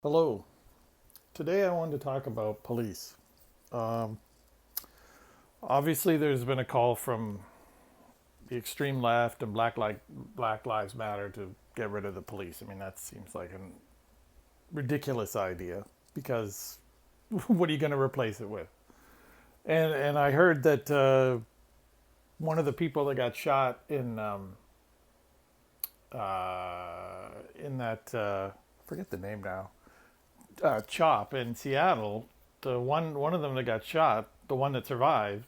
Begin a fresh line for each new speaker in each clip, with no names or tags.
Hello. Today I wanted to talk about police. Um, Obviously, there's been a call from the extreme left and Black Lives Matter to get rid of the police. I mean, that seems like a ridiculous idea because what are you going to replace it with? And I heard that one of the people that got shot in that forget the name now, CHOP in Seattle, the one of them that got shot, the one that survived,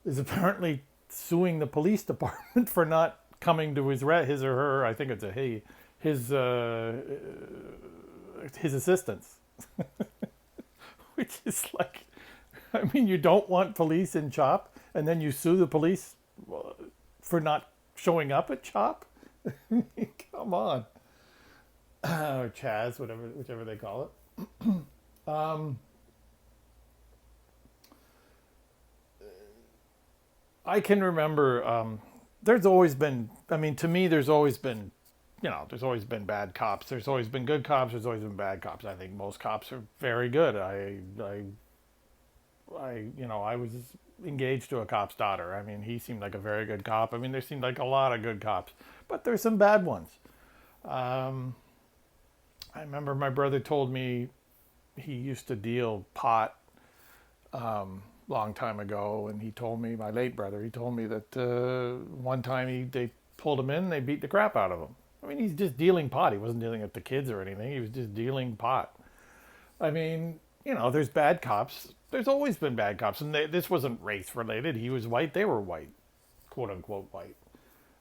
is apparently suing the police department for not coming to his or her, I think it's a he, his uh, his assistance, which is like, I mean, you don't want police in CHOP, and then you sue the police for not showing up at CHOP. Come on, or Chaz, whichever they call it. I can remember. There's always been. I mean, to me, there's always been. There's always been bad cops. There's always been good cops. There's always been bad cops. I think most cops are very good. I was engaged to a cop's daughter. I mean, he seemed like a very good cop. I mean, there seemed like a lot of good cops, but there's some bad ones. Um, I remember my brother told me he used to deal pot long time ago, and he told me, my late brother, he told me that one time they pulled him in, they beat the crap out of him. I mean, he's just dealing pot. He wasn't dealing with the kids or anything. He was just dealing pot. I mean, there's bad cops. There's always been bad cops, and this wasn't race related. He was white. They were white, quote unquote white.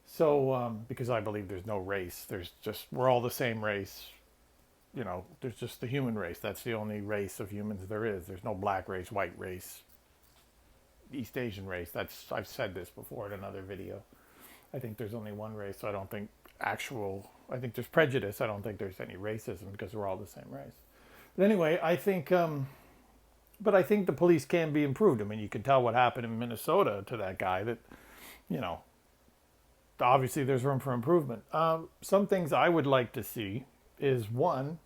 So, because I believe there's no race, there's just we're all the same race. There's just the human race. That's the only race of humans there is. There's no black race, white race, East Asian race. I've said this before in another video. I think there's only one race, so I don't think I think there's prejudice. I don't think there's any racism because we're all the same race. But anyway, but I think the police can be improved. I mean, you can tell what happened in Minnesota to that guy that, you know, obviously there's room for improvement. Some things I would like to see is one,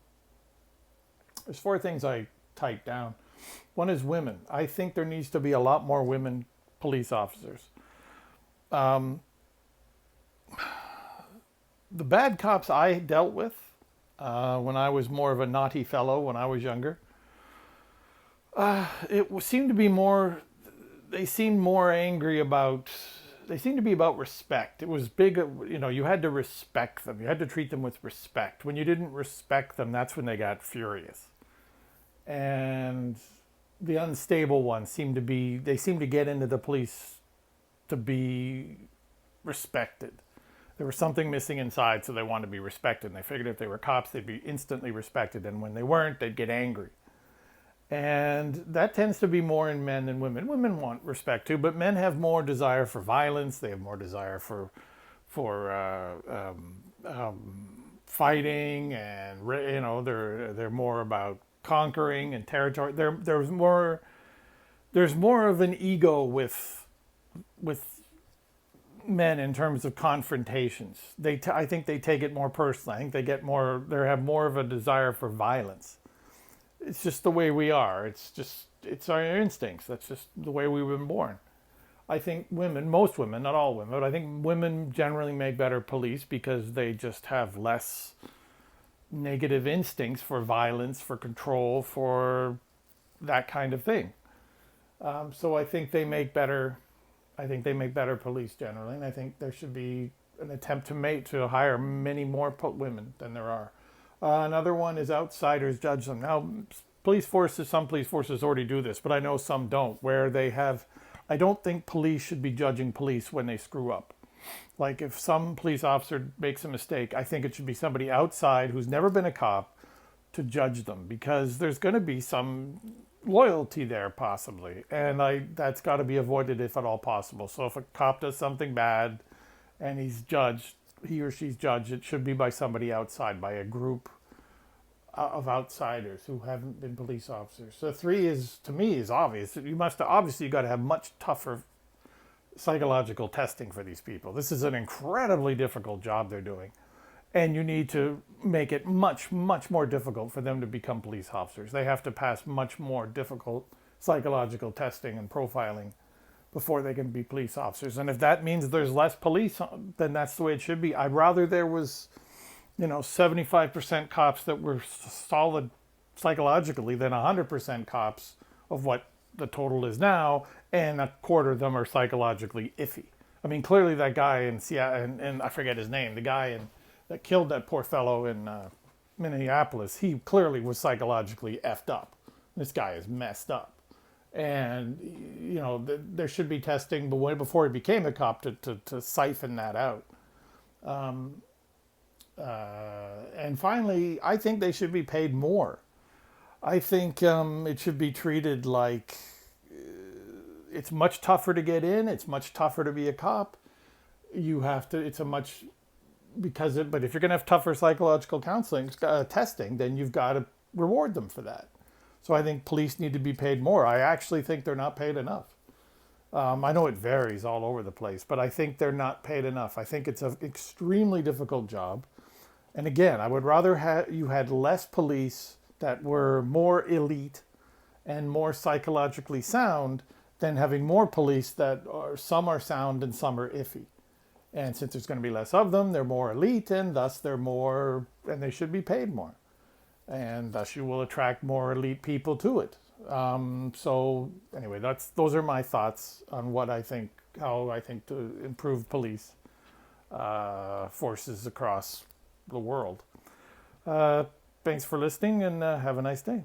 there's four things I typed down. One is women. I think there needs to be a lot more women police officers. Um, the bad cops I dealt with when I was more of a naughty fellow when I was younger, it seemed to be more. They seemed more angry about. They seemed to be about respect. It was big. You had to respect them. You had to treat them with respect. When you didn't respect them, that's when they got furious. And the unstable ones seemed to be. They seemed to get into the police to be respected. There was something missing inside, so they wanted to be respected. And they figured if they were cops, they'd be instantly respected. And when they weren't, they'd get angry. And that tends to be more in men than women. Women want respect too, but men have more desire for violence. They have more desire for fighting, and they're more about conquering and territory. There's more of an ego with men in terms of confrontations. I think they take it more personally. I think they have more of a desire for violence. It's just the way we are. It's our instincts. That's just the way we've been born. I think most women, not all women, but I think women generally make better police because they just have less negative instincts for violence, for control, for that kind of thing. So I think they make better. I think they make better police generally, and I think there should be an attempt to hire many more women than there are. Another one is outsiders judge them. Now, some police forces already do this, but I know some don't, where they have. I don't think police should be judging police when they screw up. Like if some police officer makes a mistake, I think it should be somebody outside who's never been a cop to judge them, because there's going to be some loyalty there possibly, and that's got to be avoided if at all possible. So if a cop does something bad and he or she's judged, it should be by somebody outside, by a group of outsiders who haven't been police officers. So three is, to me, is obvious. You got to have much tougher psychological testing for these people. This is an incredibly difficult job they're doing, And you need to make it much, much more difficult for them to become police officers. They have to pass much more difficult psychological testing and profiling before they can be police officers. And if that means there's less police, then that's the way it should be. I'd rather there was, 75% cops that were solid psychologically than 100% cops of what the total is now, and a quarter of them are psychologically iffy. I mean, clearly that guy in Seattle, and I forget his name, the guy that killed that poor fellow in Minneapolis, he clearly was psychologically effed up. This guy is messed up. And, there should be testing way before he became a cop to siphon that out. And finally, I think they should be paid more. I think it should be treated like it's much tougher to get in. It's much tougher to be a cop. You have to, it's a much, but if you're going to have tougher psychological counseling, testing, then you've got to reward them for that. So I think police need to be paid more. I actually think they're not paid enough. I know it varies all over the place, but I think they're not paid enough. I think it's an extremely difficult job. And again, I would rather you had less police that were more elite and more psychologically sound than having more police that some are sound and some are iffy. And since there's going to be less of them, they're more elite, and thus and they should be paid more. And thus you will attract more elite people to it. So anyway, those are my thoughts on how I think to improve police forces across the world. Thanks for listening, and have a nice day.